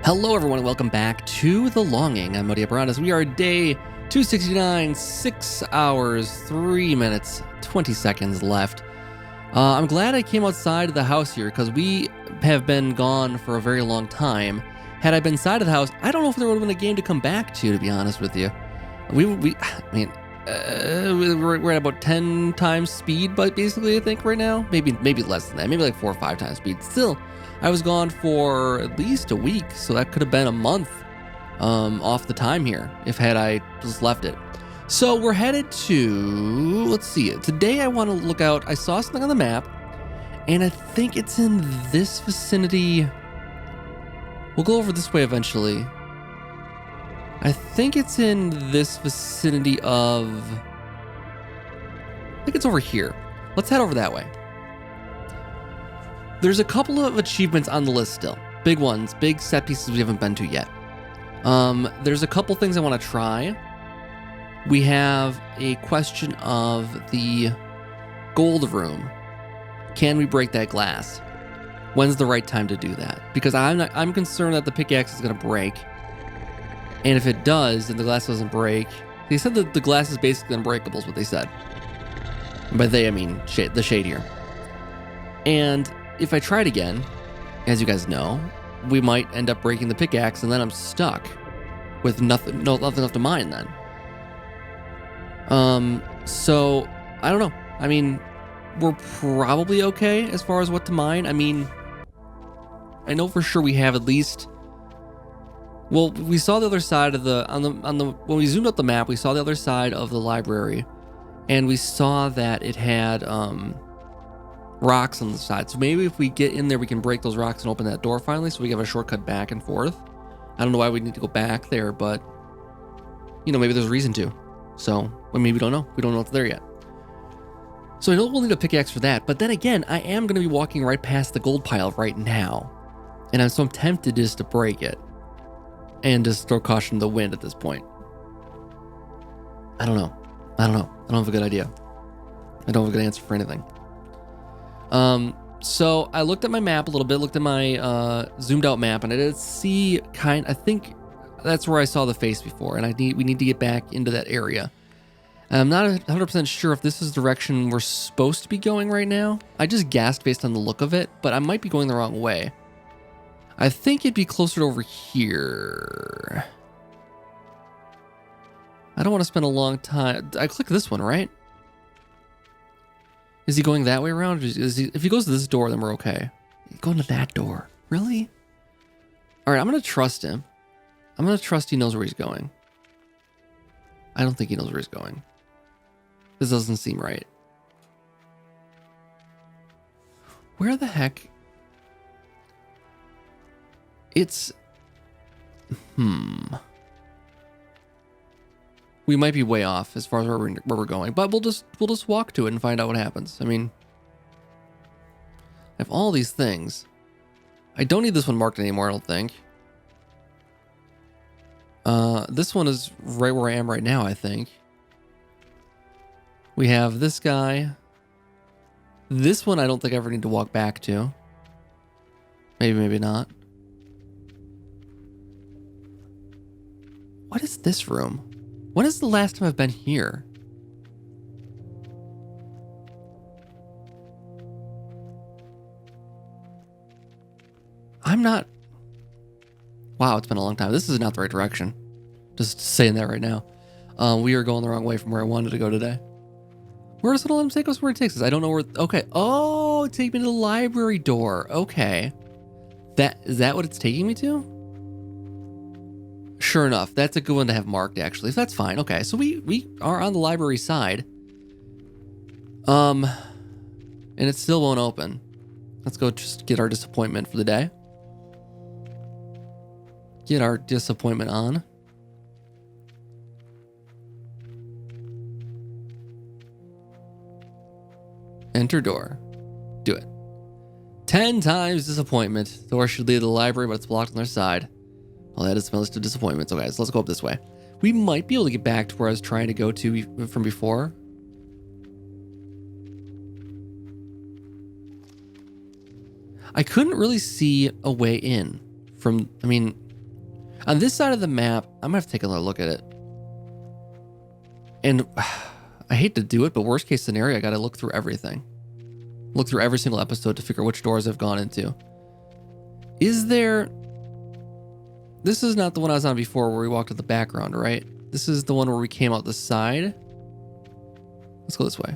Hello everyone and welcome back to The Longing. I'm Modia Barandas. We are day 269, 6 hours, 3 minutes, 20 seconds left. I'm glad I came outside of the house here because we have been gone for a very long time. Had I been inside of the house, I don't know if there would have been a game to come back to be honest with you. We're at about 10 times speed, but basically I think right now, maybe less than that, maybe like 4 or 5 times speed. Still, I was gone for at least a week, so that could have been a month off the time here if I just left it. So we're headed to, let's see it. Today I want to look out. I saw something on the map, and I think it's in this vicinity. We'll go over this way eventually. I think it's in this vicinity of, I think it's over here. Let's head over that way. There's a couple of achievements on the list still. Big ones, big set pieces we haven't been to yet. There's a couple things I want to try. We have a question of the gold room. Can we break that glass? When's the right time to do that? Because I'm concerned that the pickaxe is going to break. And if it does, and the glass doesn't break, they said that the glass is basically unbreakable is what they said. And by they, I mean the shade here. And if I try it again, as you guys know, we might end up breaking the pickaxe, and then I'm stuck with nothing left to mine then. So I don't know. I mean, we're probably okay as far as what to mine. I mean, I know for sure we have at least. Well, we saw the other side of when we zoomed out the map, we saw the other side of the library, and we saw that it had rocks on the side. So maybe if we get in there, we can break those rocks and open that door finally, so we have a shortcut back and forth. I don't know why we need to go back there, but you know, maybe there's a reason to. So, well, maybe we don't know. We don't know if it's there yet. So I know we'll need a pickaxe for that. But then again, I am going to be walking right past the gold pile right now, and I'm tempted just to break it and just throw caution to the wind at this point. I don't know. I don't have a good idea. I don't have a good answer for anything. So I looked at my map a little bit, looked at my zoomed out map, and I did see I think that's where I saw the face before, and we need to get back into that area. I'm not 100% sure if this is the direction we're supposed to be going right now. I just guessed based on the look of it, but I might be going the wrong way. I think it'd be closer to over here. I don't want to spend a long time. I clicked this one, right? Is he going that way around? If he goes to this door, then we're okay. He's going to that door. Really? All right, I'm going to trust him. I'm going to trust he knows where he's going. I don't think he knows where he's going. This doesn't seem right. Where the heck? It's... We might be way off as far as where we're going, but we'll just walk to it and find out what happens. I mean, I have all these things. I don't need this one marked anymore, I don't think. This one is right where I am right now, I think. We have this guy. This one I don't think I ever need to walk back to. Maybe, maybe not. What is this room? When is the last time I've been here? I'm not... Wow, it's been a long time. This is not the right direction. Just saying that right now. We are going the wrong way from where I wanted to go today. Where does it let him take us? Where it takes us? I don't know where... Okay. Oh, take me to the library door. Okay. Is that what it's taking me to? Sure enough, that's a good one to have marked, actually. So that's fine. Okay, so we are on the library side. And it still won't open. Let's go just get our disappointment for the day. Get our disappointment on. Enter door. Do it. 10 times disappointment. Door should lead to the library, but it's blocked on their side. Well, that is my list of disappointments. Okay, so let's go up this way. We might be able to get back to where I was trying to go to from before. I couldn't really see a way in from, I mean, On this side of the map, I'm gonna have to take another look at it. And I hate to do it, but worst case scenario, I gotta look through everything. Look through every single episode to figure out which doors I've gone into. Is there... This is not the one I was on before where we walked to the background, right? This is the one where we came out the side. Let's go this way.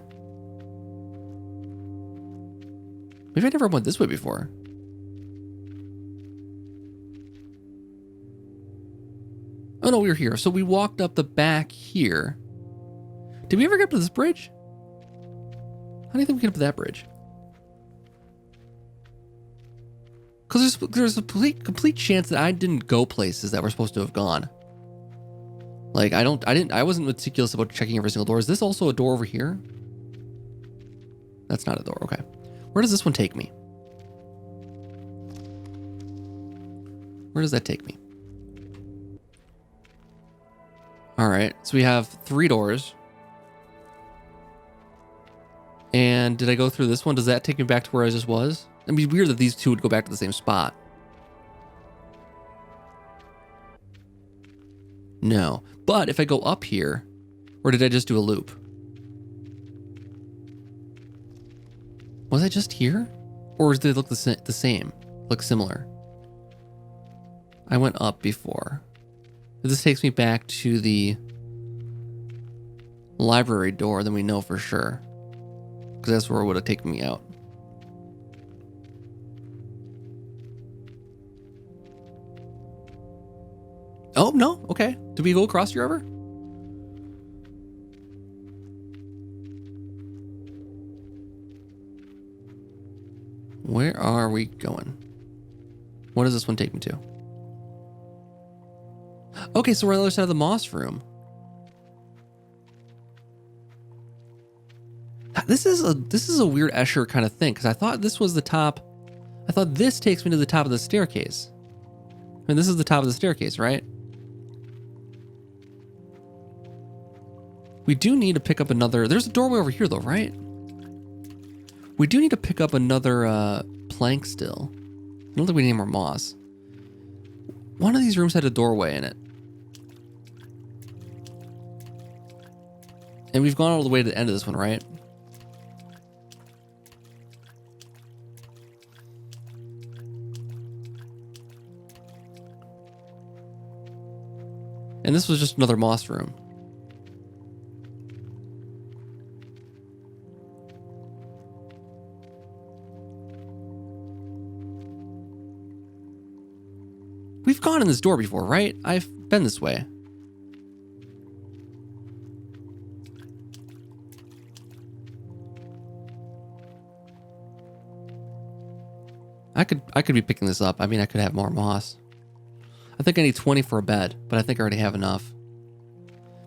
Maybe I never went this way before. Oh no, we were here. So we walked up the back here. Did we ever get up to this bridge? How do you think we get up to that bridge? Because there's a complete chance that I didn't go places that we're supposed to have gone. Like I wasn't meticulous about checking every single door. Is this also a door over here? That's not a door. Okay. Where does this one take me? Where does that take me? All right. So we have 3 doors. And did I go through this one? Does that take me back to where I just was? It'd be weird that these two would go back to the same spot. No. But if I go up here, or did I just do a loop? Was I just here? Or did they look the same? Look similar? I went up before. If this takes me back to the library door, then we know for sure. Because that's where it would have taken me out. Oh, no. Okay. Did we go across here ever? Where are we going? What does this one take me to? Okay, so we're on the other side of the moss room. This is a weird Escher kind of thing, because I thought this was the top. I thought this takes me to the top of the staircase. I mean, this is the top of the staircase, right? We do need to pick up another... There's a doorway over here, though, right? We do need to pick up another plank still. I don't think we need more moss. One of these rooms had a doorway in it. And we've gone all the way to the end of this one, right? And this was just another moss room. We've gone in this door before, right? I've been this way. I could be picking this up. I mean, I could have more moss. I think I need 20 for a bed, but I think I already have enough.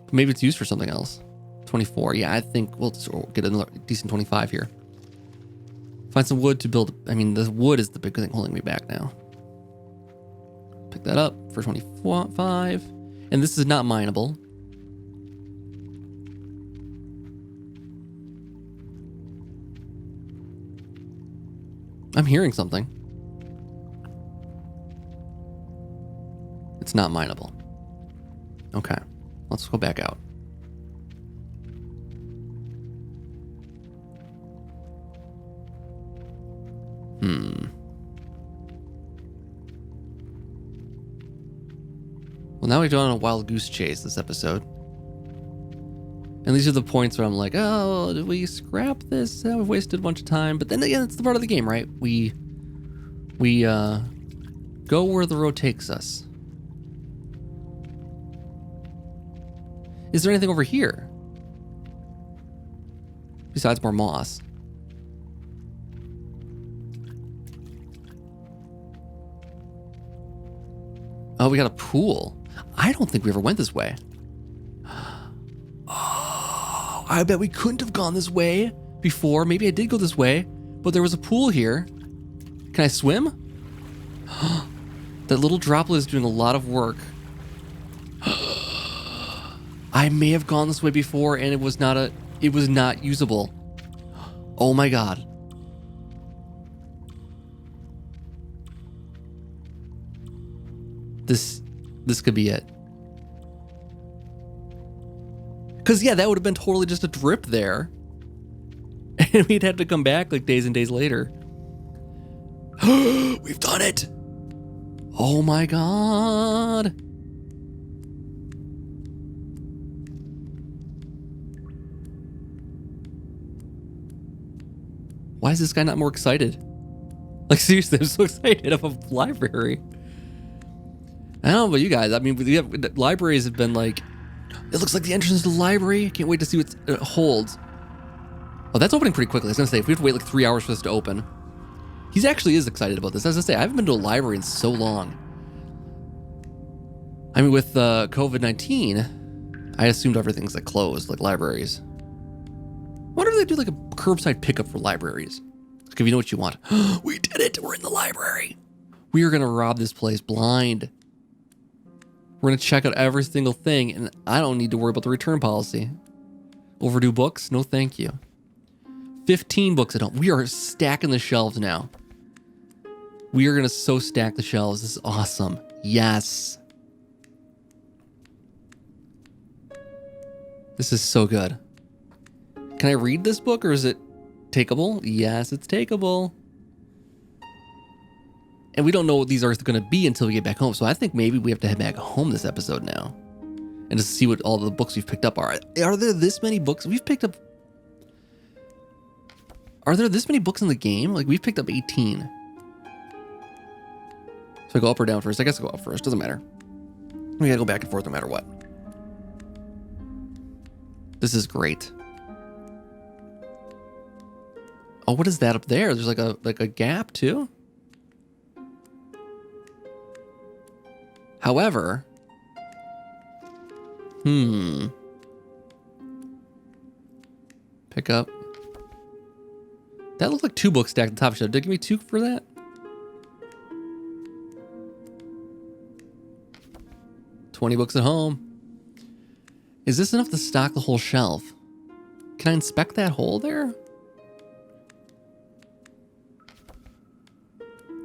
But maybe it's used for something else. 24. Yeah, I think we'll just get another decent 25 here. Find some wood to build. I mean, the wood is the big thing holding me back now. Pick that up for 25. And this is not mineable. I'm hearing something. It's not mineable. Okay, let's go back out. Well, now we've gone on a wild goose chase this episode. And these are the points where I'm like, oh, did we scrap this? Oh, we've wasted a bunch of time. But then again, it's the part of the game, right? We go where the road takes us. Is there anything over here? Besides more moss. Oh, we got a pool. I don't think we ever went this way. Oh, I bet we couldn't have gone this way before. Maybe I did go this way, but there was a pool here. Can I swim? That little droplet is doing a lot of work. I may have gone this way before and it was not usable. Oh my God. This could be it. Because, yeah, that would have been totally just a drip there. And we'd have to come back like days and days later. We've done it. Oh my God. Why is this guy not more excited? Like, seriously, I'm so excited of a library. I don't know about you guys. I mean, libraries have been like, it looks like the entrance to the library. Can't wait to see what it holds. Oh, that's opening pretty quickly. I was going to say, if we have to wait like 3 hours for this to open. He actually is excited about this. As I say, I haven't been to a library in so long. I mean, with COVID-19, I assumed everything's like closed, like libraries. I wonder if they do like a curbside pickup for libraries. Like if you know what you want. We did it. We're in the library. We are going to rob this place blind. We're going to check out every single thing, and I don't need to worry about the return policy. Overdue books? No, thank you. 15 books at home. We are stacking the shelves now. We are going to so stack the shelves. This is awesome. Yes. This is so good. Can I read this book or is it takeable? Yes, it's takeable. And we don't know what these are going to be until we get back home. So I think maybe we have to head back home this episode now. And just see what all the books we've picked up are. Are there this many books? We've picked up... Are there this many books in the game? Like, we've picked up 18. So I go up or down first? I guess I go up first. Doesn't matter. We gotta go back and forth no matter what. This is great. Oh, what is that up there? There's like a gap too? However... Pick up. That looked like 2 books stacked on top of each other. Did it give me 2 for that? $20 books at home. Is this enough to stock the whole shelf? Can I inspect that hole there?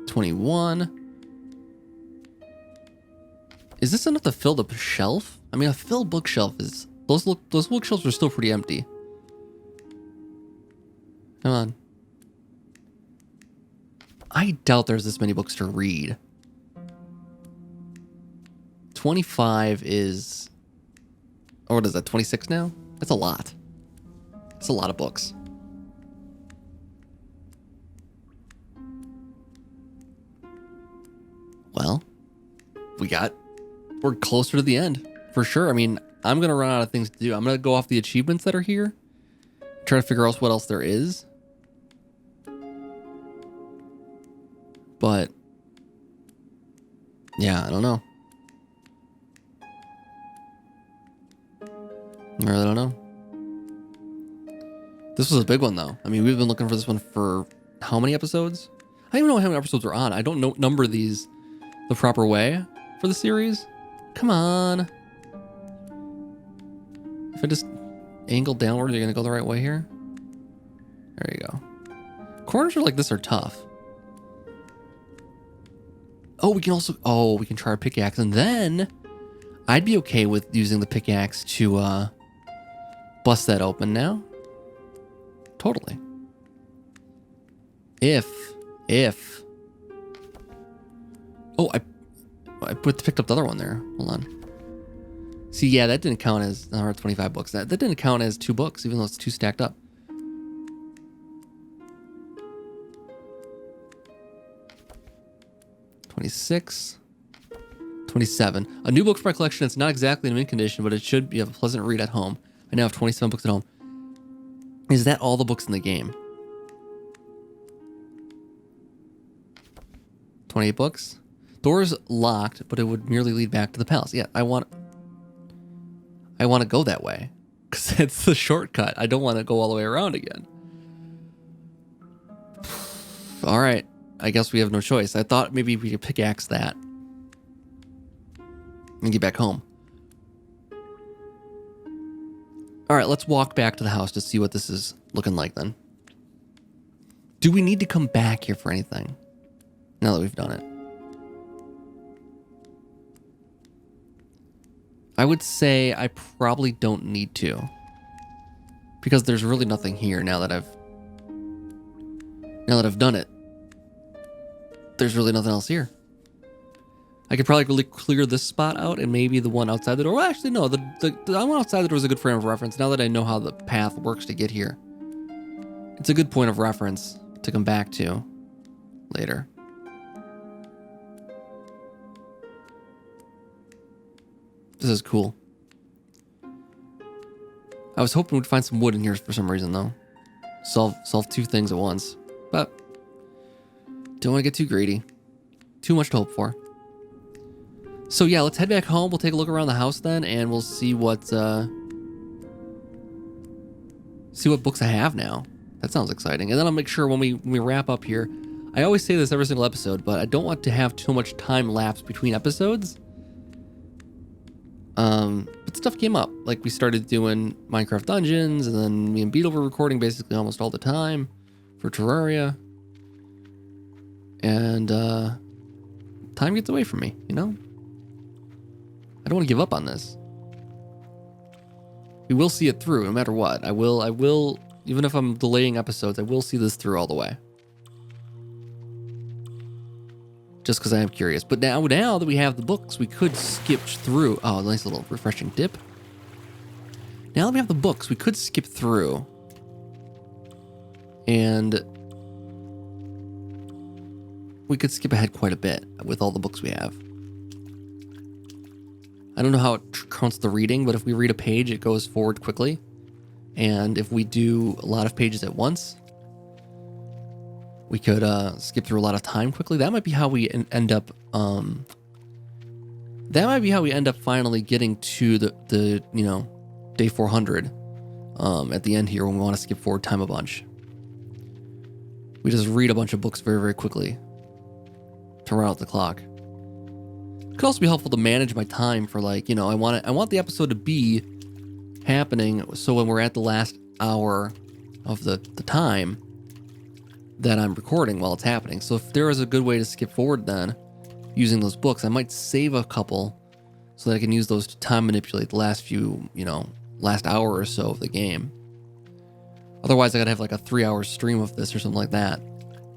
21. Is this enough to fill the shelf? I mean, a filled bookshelf is... Those bookshelves are still pretty empty. Come on. I doubt there's this many books to read. 25 is... Oh, what is that, 26 now? That's a lot. That's a lot of books. Well, we're closer to the end, for sure. I mean, I'm going to run out of things to do. I'm going to go off the achievements that are here. Try to figure out what else there is. But, yeah, I don't know. I really don't know. This was a big one, though. I mean, we've been looking for this one for how many episodes? I don't even know how many episodes we're on. I don't number these the proper way for the series. Come on. If I just angle downward, you're going to go the right way here? There you go. Corners are like this are tough. Oh, we can also... Oh, we can try our pickaxe. And then I'd be okay with using the pickaxe to bust that open now. Totally. If... Oh, I picked up the other one there. Hold on. See, yeah, that didn't count as 125 books. That didn't count as 2 books, even though it's 2 stacked up. $26, $27. A new book for my collection. It's not exactly in mint condition, but it should be a pleasant read at home. I now have 27 books at home. Is that all the books in the game? 28 books. Doors locked, but it would merely lead back to the palace. Yeah, I want to go that way because it's the shortcut. I don't want to go all the way around again. All right. I guess we have no choice. I thought maybe we could pickaxe that and get back home. All right, let's walk back to the house to see what this is looking like then. Do we need to come back here for anything now that we've done it? I would say I probably don't need to, because there's really nothing here now that I've done it. There's really nothing else here. I could probably really clear this spot out and maybe the one outside the door. Well, actually, no. The one outside the door is a good frame of reference. Now that I know how the path works to get here, it's a good point of reference to come back to later. This is cool. I was hoping we'd find some wood in here for some reason, though. Solve two things at once. But don't want to get too greedy. Too much to hope for. So yeah, let's head back home. We'll take a look around the house then, and we'll see what books I have now. That sounds exciting. And then I'll make sure when we wrap up here, I always say this every single episode, but I don't want to have too much time lapse between episodes. But stuff came up. Like we started doing Minecraft Dungeons, and then me and Beetle were recording basically almost all the time for Terraria. And time gets away from me, you know? I don't want to give up on this. We will see it through no matter what. I will, even if I'm delaying episodes, I will see this through all the way. Just because I am curious. But now that we have the books, we could skip through. Oh, nice little refreshing dip. Now that we have the books, we could skip through. And we could skip ahead quite a bit with all the books we have. I don't know how it counts the reading, but if we read a page, it goes forward quickly. And if we do a lot of pages at once, we could skip through a lot of time quickly. That might be how we end up. That might be how we end up finally getting to the day 400 at the end here when we want to skip forward time a bunch. We just read a bunch of books very, very quickly to run out the clock. It could also be helpful to manage my time for I want the episode to be happening so when we're at the last hour of the time that I'm recording while it's happening. So if there is a good way to skip forward then using those books, I might save a couple so that I can use those to time manipulate the last few, last hour or so of the game. Otherwise I gotta have like a 3-hour stream of this or something like that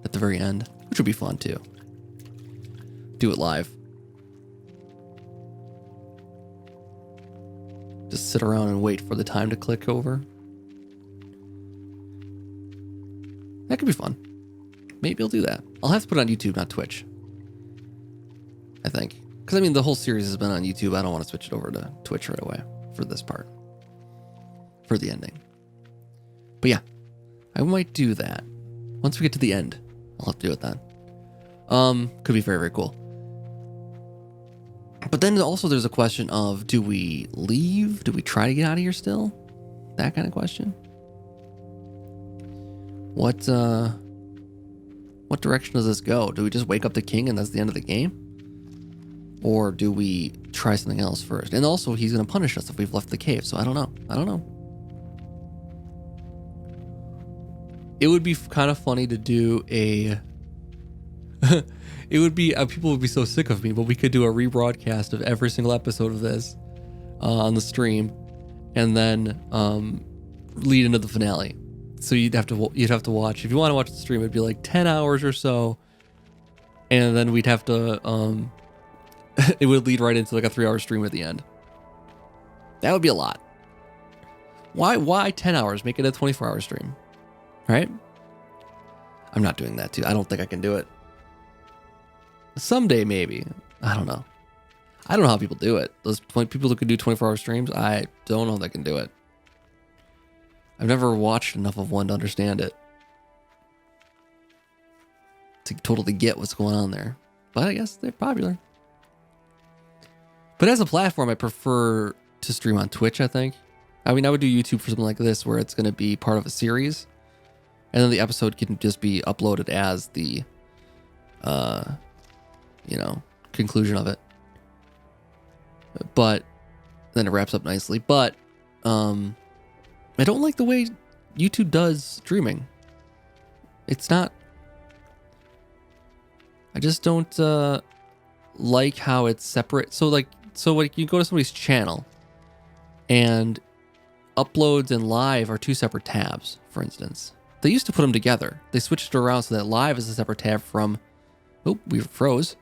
at the very end, which would be fun too. Do it live. Just sit around and wait for the time to click over. That could be fun. Maybe I'll do that. I'll have to put it on YouTube, not Twitch. I think. Because, the whole series has been on YouTube. I don't want to switch it over to Twitch right away for this part. For the ending. But yeah, I might do that. Once we get to the end, I'll have to do it then. Could be very, very cool. But then also there's a question of, do we leave? Do we try to get out of here still? That kind of question. What direction does this go? Do we just wake up the king and that's the end of the game? Or do we try something else first? And also he's going to punish us if we've left the cave. So I don't know. It would be kind of funny to do a... It would be, people would be so sick of me, but we could do a rebroadcast of every single episode of this on the stream, and then lead into the finale. So you'd have to watch. If you want to watch the stream, it'd be like 10 hours or so, and then we'd have to. It would lead right into like a 3-hour stream at the end. That would be a lot. Why 10 hours? Make it a 24-hour stream, right? I'm not doing that too. I don't think I can do it. Someday, maybe. I don't know. I don't know how people do it. Those people who can do 24-hour streams, I don't know if they can do it. I've never watched enough of one to understand it. To totally get what's going on there. But I guess they're popular. But as a platform, I prefer to stream on Twitch, I think. I would do YouTube for something like this where it's going to be part of a series. And then the episode can just be uploaded as the... conclusion of it. But then it wraps up nicely. But I don't like the way YouTube does streaming. It's not... I just don't like how it's separate. So like So like you go to somebody's channel and uploads and live are two separate tabs, for instance. They used to put them together. They switched it around so that live is a separate tab from... Oh, we froze.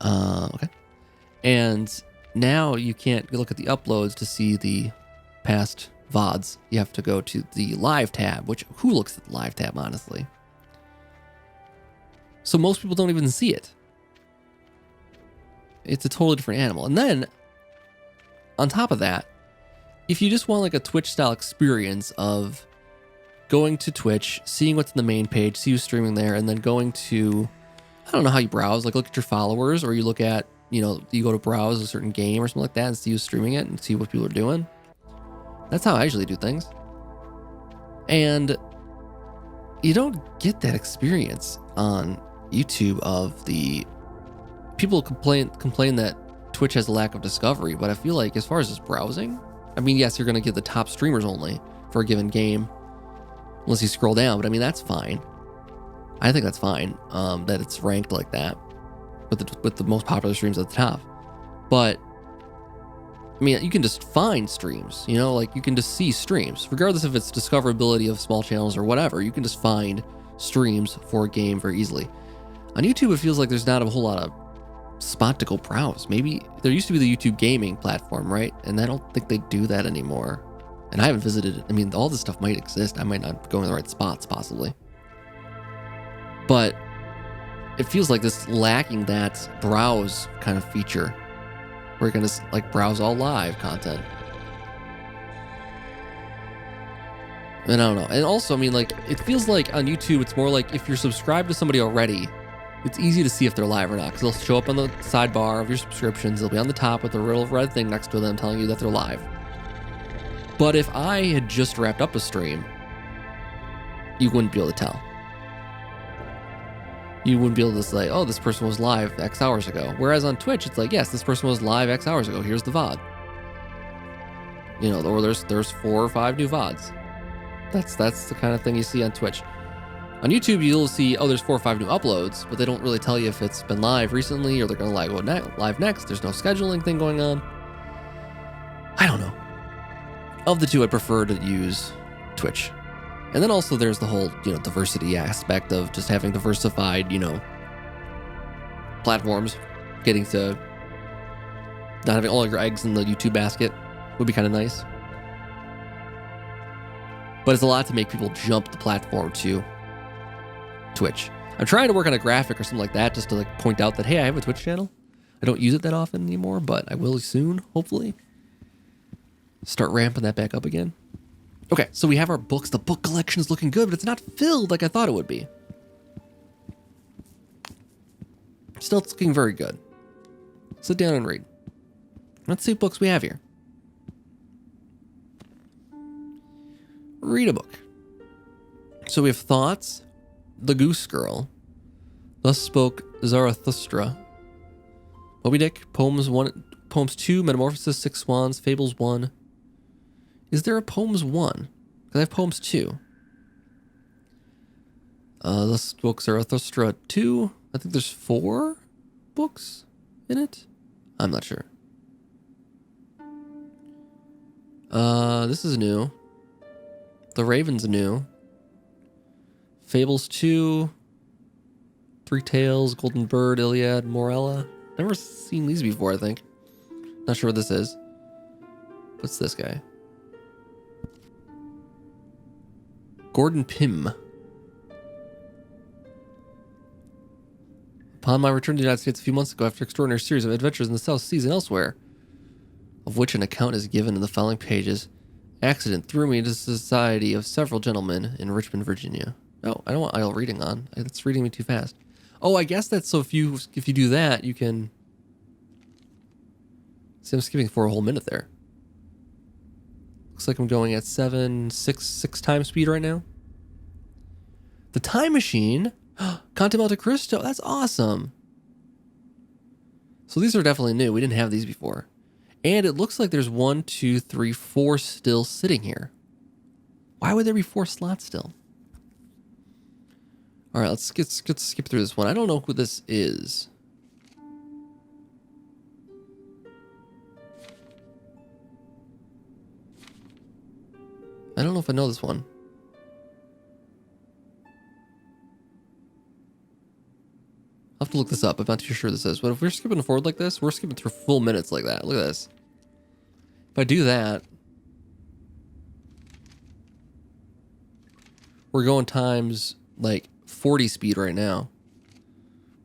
Okay. And now you can't look at the uploads to see the past VODs. You have to go to the live tab, which who looks at the live tab, honestly? So most people don't even see it. It's a totally different animal. And then, on top of that, if you just want like a Twitch-style experience of going to Twitch, seeing what's in the main page, see who's streaming there, and then going to, I don't know how you browse, like look at your followers, or you look at, you know, you go to browse a certain game or something like that and see who's streaming it and see what people are doing. That's how I usually do things. And you don't get that experience on YouTube of the... People complain that Twitch has a lack of discovery, but I feel like as far as just browsing, I mean, yes, you're going to get the top streamers only for a given game, unless you scroll down, but I mean, that's fine. I think that's fine, that it's ranked like that, with the most popular streams at the top. But, I mean, you can just find streams, you know, like you can just see streams, regardless if it's discoverability of small channels or whatever, you can just find streams for a game very easily. On YouTube, it feels like there's not a whole lot of spot to go browse. Maybe there used to be the YouTube gaming platform, right? And I don't think they do that anymore. And I haven't visited it. I mean, all this stuff might exist. I might not go in the right spots, possibly. But it feels like this lacking that browse kind of feature where you're going to like browse all live content. And I don't know. And also, I mean, like, it feels like on YouTube, it's more like if you're subscribed to somebody already, it's easy to see if they're live or not, because they'll show up on the sidebar of your subscriptions. They'll be on the top with a little red thing next to them telling you that they're live. But if I had just wrapped up a stream, you wouldn't be able to tell. You wouldn't be able to say, oh, this person was live X hours ago. Whereas on Twitch, it's like, yes, this person was live X hours ago. Here's the VOD. You know, or there's 4 or 5 new VODs. That's the kind of thing you see on Twitch. On YouTube, you'll see, oh, there's 4 or 5 new uploads, but they don't really tell you if it's been live recently or they're going to go live next. There's no scheduling thing going on. I don't know. Of the two, I prefer to use Twitch. And then also there's the whole, you know, diversity aspect of just having diversified, you know, platforms. Getting to not having all your eggs in the YouTube basket would be kind of nice. But it's a lot to make people jump the platform to Twitch. I'm trying to work on a graphic or something like that just to like point out that, hey, I have a Twitch channel. I don't use it that often anymore, but I will soon, hopefully. Start ramping that back up again. Okay, so we have our books. The book collection is looking good, but it's not filled like I thought it would be. Still, it's looking very good. Sit down and read. Let's see what books we have here. Read a book. So we have Thoughts, The Goose Girl, Thus Spoke Zarathustra, Moby Dick, Poems 2, Metamorphosis, 6 Swans, Fables 1. Is there a Poems 1? Because I have Poems 2. Thus Spoke Zarathustra 2. I think there's 4 books in it. I'm not sure. This is new. The Raven's new. Fables 2. Three Tales, Golden Bird, Iliad, Morella. Never seen these before, I think. Not sure what this is. What's this guy? Gordon Pym. Upon my return to the United States a few months ago, after an extraordinary series of adventures in the South Seas and elsewhere, of which an account is given in the following pages, accident threw me into the society of several gentlemen in Richmond, Virginia. Oh, I don't want idle reading on. It's reading me too fast. Oh, I guess that's so if you do that, you can... See, I'm skipping for a whole minute there. Looks like I'm going at 6 times speed right now. The Time Machine. Conte Monte Cristo. That's awesome. So these are definitely new. We didn't have these before. And it looks like there's 1, 2, 3, 4 still sitting here. Why would there be 4 slots still? All right, let's skip through this one. I don't know who this is. I don't know if I know this one. I'll have to look this up. I'm not too sure this is. But if we're skipping forward like this, we're skipping through full minutes like that. Look at this. If I do that, we're going times like 40 speed right now.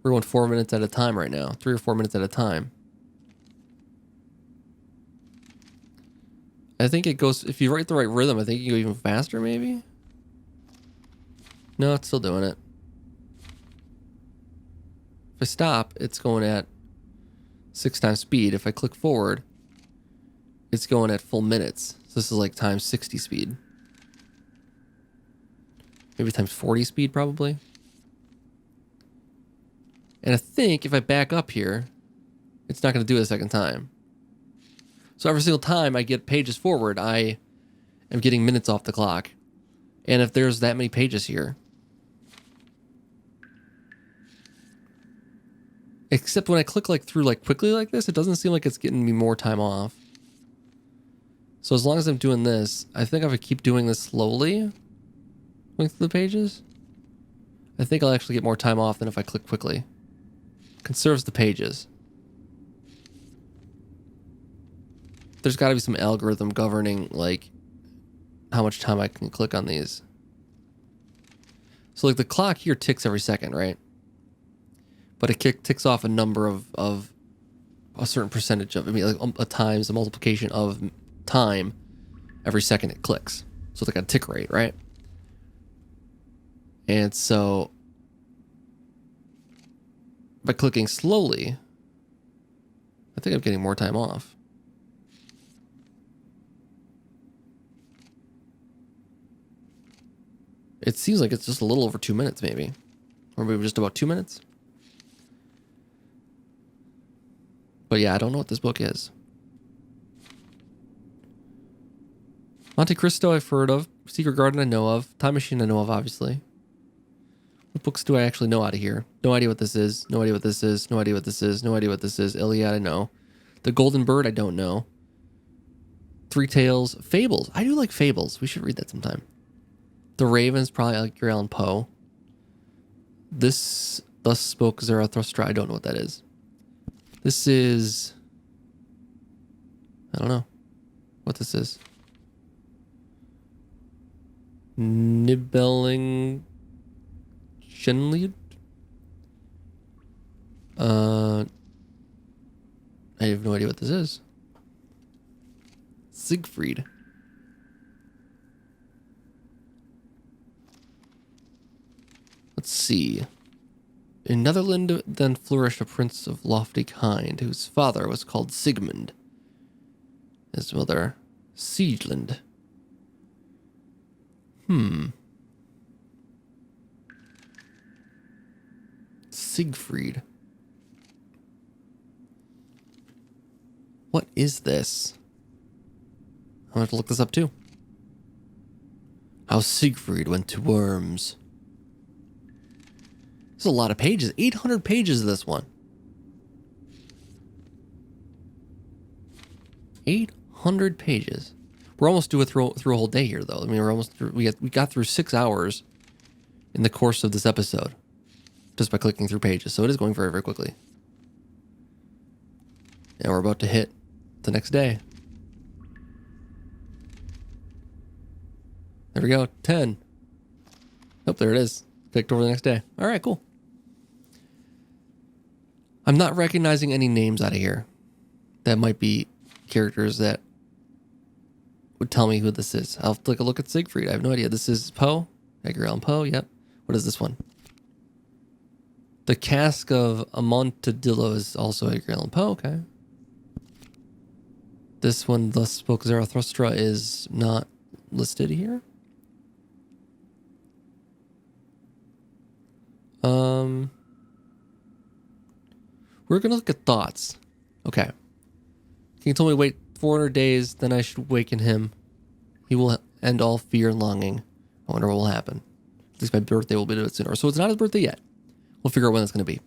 We're going 4 minutes at a time right now. 3 or 4 minutes at a time. I think it goes, if you write the right rhythm, I think you go even faster maybe. No, it's still doing it. If I stop, it's going at 6 times speed. If I click forward, it's going at full minutes. So this is like times 60 speed. Maybe times 40 speed probably. And I think if I back up here, it's not going to do it a second time. So every single time I get pages forward, I am getting minutes off the clock. And if there's that many pages here, except when I click like through like quickly like this, it doesn't seem like it's getting me more time off. So as long as I'm doing this, I think if I keep doing this slowly, going through the pages, I think I'll actually get more time off than if I click quickly. Conserves the pages. There's got to be some algorithm governing like how much time I can click on these. So like the clock here ticks every second, right? But it ticks off a number of a certain percentage of, I mean, like a times, a multiplication of time every second it clicks. So it's like a tick rate, right? And so by clicking slowly, I think I'm getting more time off. It seems like it's just a little over 2 minutes, maybe. Or maybe just about 2 minutes. But yeah, I don't know what this book is. Monte Cristo I've heard of. Secret Garden I know of. Time Machine I know of, obviously. What books do I actually know out of here? No idea what this is. No idea what this is. No idea what this is. No idea what this is. Iliad I know. The Golden Bird I don't know. Three Tales. Fables. I do like Fables. We should read that sometime. The Ravens, probably like your Allan Poe. This, Thus Spoke Zarathustra, I don't know what that is. This is, I don't know what this is. Nibelling Shenlied? I have no idea what this is. Siegfried. Let's see. In Netherland then flourished a prince of lofty kind, whose father was called Sigmund, his mother Sieglind. Siegfried. What is this? I'm gonna have to look this up too. How Siegfried went to Worms. There's a lot of pages. 800 pages of this one. 800 pages. We're almost through a whole day here, though. I mean, we're almost through. We got through 6 hours in the course of this episode, just by clicking through pages. So it is going very, very quickly. And we're about to hit the next day. There we go. 10. Oh, there it is. Clicked over the next day. All right, cool. I'm not recognizing any names out of here. That might be characters that would tell me who this is. I'll take a look at Siegfried. I have no idea. This is Poe. Edgar Allan Poe. Yep. What is this one? The Cask of Amontillado is also Edgar Allan Poe. Okay. This one, Thus Spoke Zarathustra, is not listed here. We're going to look at thoughts. Okay. King told me to wait 400 days, then I should awaken him. He will end all fear and longing. I wonder what will happen. At least my birthday will be a bit sooner. So it's not his birthday yet. We'll figure out when that's going to be.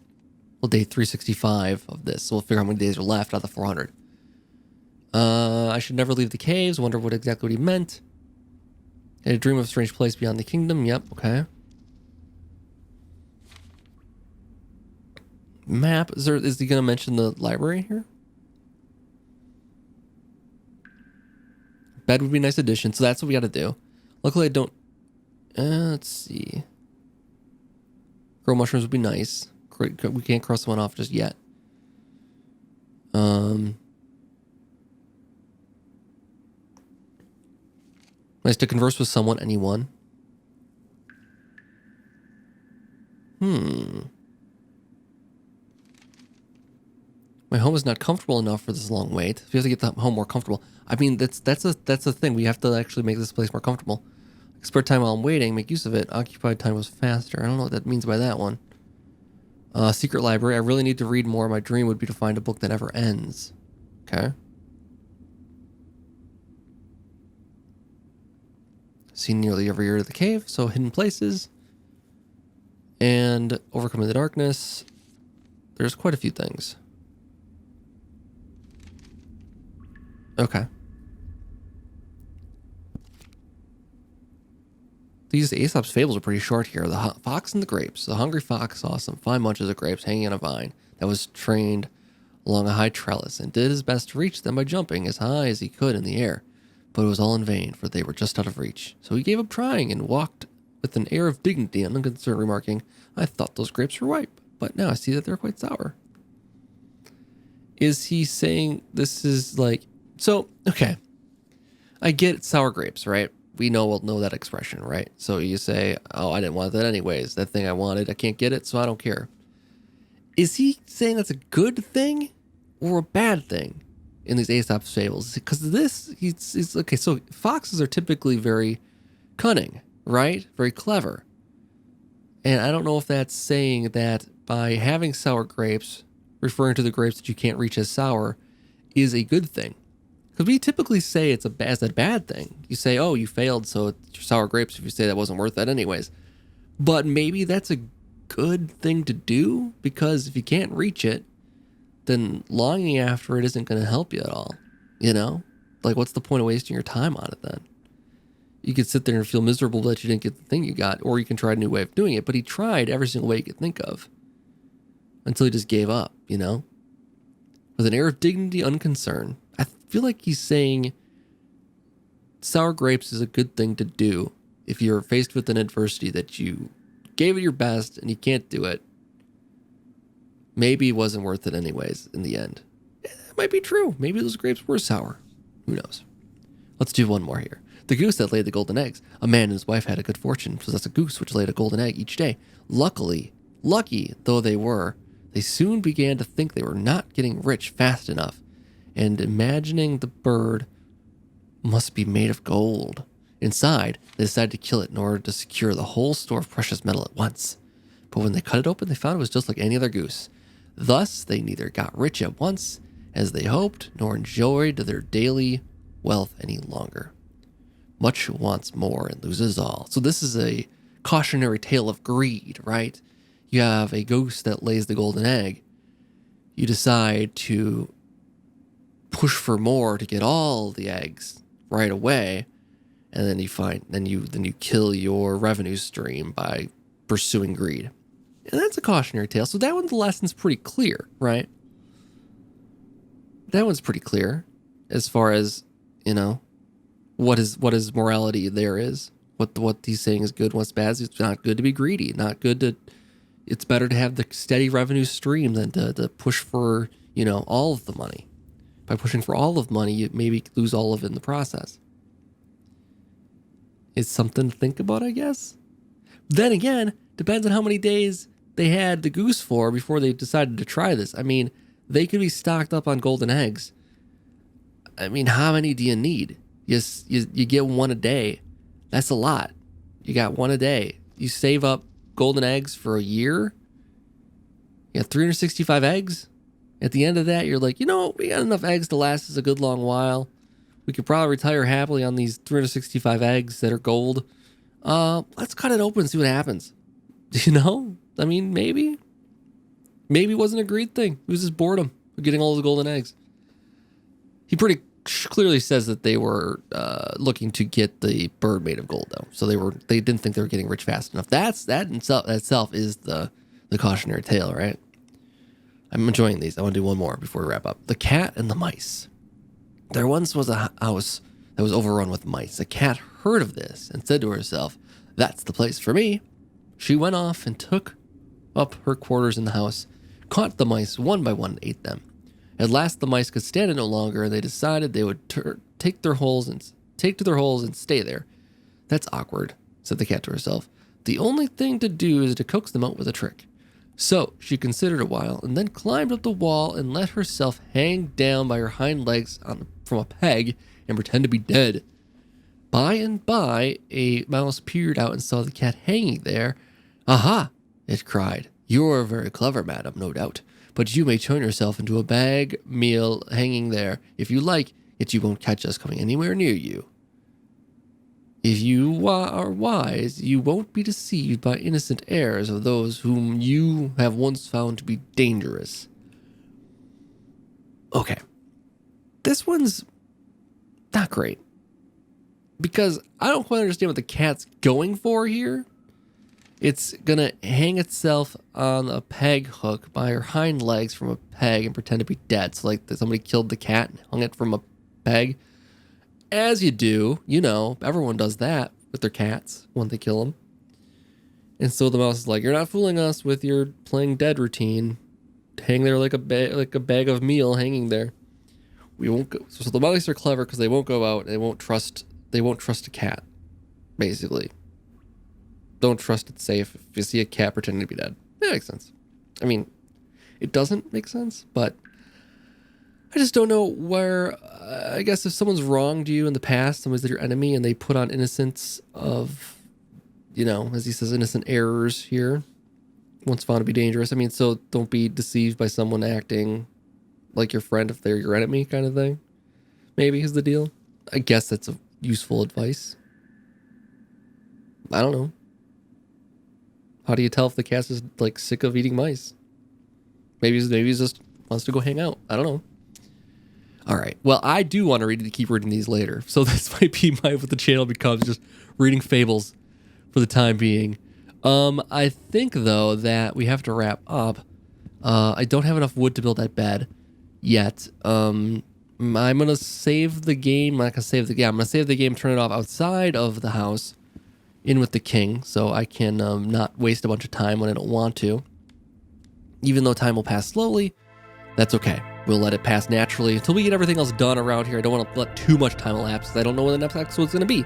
Well, day 365 of this. So we'll figure out how many days are left out of the 400. I should never leave the caves. Wonder what exactly what he meant. A dream of a strange place beyond the kingdom. Yep, okay. Map. Is he going to mention the library here? Bed would be a nice addition, so that's what we got to do. Luckily, I don't... let's see. Grow mushrooms would be nice. We can't cross one off just yet. Nice to converse with someone, anyone. My home is not comfortable enough for this long wait. We have to get the home more comfortable. I mean, that's a thing. We have to actually make this place more comfortable. Spare time while I'm waiting, make use of it. Occupied time was faster. I don't know what that means by that one. Secret library. I really need to read more. My dream would be to find a book that never ends. Okay. Seen nearly every year to the cave, so hidden places. And overcoming the darkness. There's quite a few things. Okay. These Aesop's fables are pretty short here. The fox and the grapes. The hungry fox saw some fine bunches of grapes hanging on a vine that was trained along a high trellis and did his best to reach them by jumping as high as he could in the air. But it was all in vain, for they were just out of reach. So he gave up trying and walked with an air of dignity and unconcern, remarking, I thought those grapes were ripe, but now I see that they're quite sour. Is he saying this is like... So, okay. I get sour grapes, right? We'll know that expression, right? So you say, oh, I didn't want that anyways. That thing I wanted, I can't get it, so I don't care. Is he saying that's a good thing or a bad thing in these Aesop's fables? Because he's okay, so foxes are typically very cunning, right? Very clever. And I don't know if that's saying that by having sour grapes, referring to the grapes that you can't reach as sour, is a good thing. Because we typically say it's a bad thing. You say, oh, you failed, so it's sour grapes if you say that wasn't worth it anyways. But maybe that's a good thing to do, because if you can't reach it, then longing after it isn't going to help you at all. You know? Like, what's the point of wasting your time on it then? You could sit there and feel miserable that you didn't get the thing you got, or you can try a new way of doing it. But he tried every single way he could think of until he just gave up, you know? With an air of dignity, unconcern. I feel like he's saying sour grapes is a good thing to do if you're faced with an adversity that you gave it your best and you can't do it. Maybe it wasn't worth it anyways in the end. It might be true. Maybe those grapes were sour. Who knows? Let's do one more here. The goose that laid the golden eggs. A man and his wife had a good fortune, so that's a goose which laid a golden egg each day. Lucky though they were, they soon began to think they were not getting rich fast enough, and imagining the bird must be made of gold. Inside, they decided to kill it in order to secure the whole store of precious metal at once. But when they cut it open, they found it was just like any other goose. Thus, they neither got rich at once, as they hoped, nor enjoyed their daily wealth any longer. Much wants more and loses all. So this is a cautionary tale of greed, right? You have a goose that lays the golden egg. You decide to push for more to get all the eggs right away, and then you kill your revenue stream by pursuing greed. And that's a cautionary tale. So that one's the lesson's pretty clear, right? That one's pretty clear as far as, you know, what is morality there is. What he's saying is good, what's bad. It's not good to be greedy. Not good to. It's better to have the steady revenue stream than to push for, you know, all of the money. By pushing for all of the money, you maybe lose all of it in the process. It's something to think about, I guess. Then again, depends on how many days they had the goose for before they decided to try this. I mean, they could be stocked up on golden eggs. I mean, how many do you need? You get one a day. That's a lot. You got one a day. You save up golden eggs for a year. You got 365 eggs. At the end of that, you're like, you know, we got enough eggs to last us a good long while. We could probably retire happily on these 365 eggs that are gold. Let's cut it open and see what happens. You know? I mean, maybe it wasn't a greed thing. It was just boredom of getting all the golden eggs. He pretty clearly says that they were looking to get the bird made of gold, though. So they didn't think they were getting rich fast enough. That in itself is the cautionary tale, right? I'm enjoying these. I want to do one more before we wrap up. The cat and the mice. There once was a house that was overrun with mice. The cat heard of this and said to herself, "That's the place for me." She went off and took up her quarters in the house, caught the mice one by one, and ate them. At last, the mice could stand it no longer, and they decided they would take to their holes and stay there. "That's awkward," said the cat to herself. "The only thing to do is to coax them out with a trick." So she considered a while, and then climbed up the wall and let herself hang down by her hind legs from a peg and pretend to be dead. By and by, a mouse peered out and saw the cat hanging there. "Aha!" it cried. "You're very clever, madam, no doubt. But you may turn yourself into a bag meal hanging there if you like, yet you won't catch us coming anywhere near you. If you are wise, you won't be deceived by innocent airs of those whom you have once found to be dangerous." Okay. This one's not great. Because I don't quite understand what the cat's going for here. It's gonna hang itself on a peg hook by her hind legs from a peg and pretend to be dead. So like somebody killed the cat and hung it from a peg. As you do, everyone does that with their cats when they kill them. And so the mouse is like, "You're not fooling us with your playing dead routine. Hang there like a bag of meal hanging there. We won't go." So the mice are clever because they won't go out. And they won't trust a cat, basically. Don't trust it's safe if you see a cat pretending to be dead. That makes sense. I mean, it doesn't make sense, but I just don't know where. I guess if someone's wronged you in the past, someone's your enemy, and they put on innocence of, as he says, innocent errors here, once found to be dangerous. I mean, so don't be deceived by someone acting like your friend if they're your enemy, kind of thing. Maybe is the deal. I guess that's a useful advice. I don't know. How do you tell if the cat is like sick of eating mice? Maybe he's just wants to go hang out. I don't know. All right. Well, I do want to keep reading these later. So this might be what the channel becomes, just reading fables for the time being. I think though that we have to wrap up. I don't have enough wood to build that bed yet. I'm gonna save the game. I'm not gonna save the game. I'm gonna save the game. Turn it off outside of the house, in with the king, so I can not waste a bunch of time when I don't want to. Even though time will pass slowly, that's okay. We'll let it pass naturally until we get everything else done around here. I don't want to let too much time elapse because I don't know when the next episode's going to be.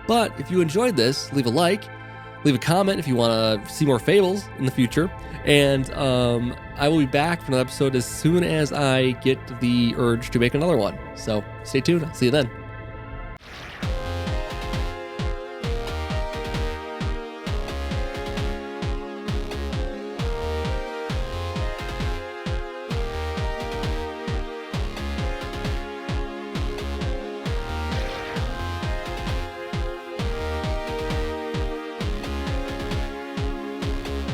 But if you enjoyed this, leave a like, leave a comment if you want to see more fables in the future. And I will be back for another episode as soon as I get the urge to make another one. So stay tuned. I'll see you then.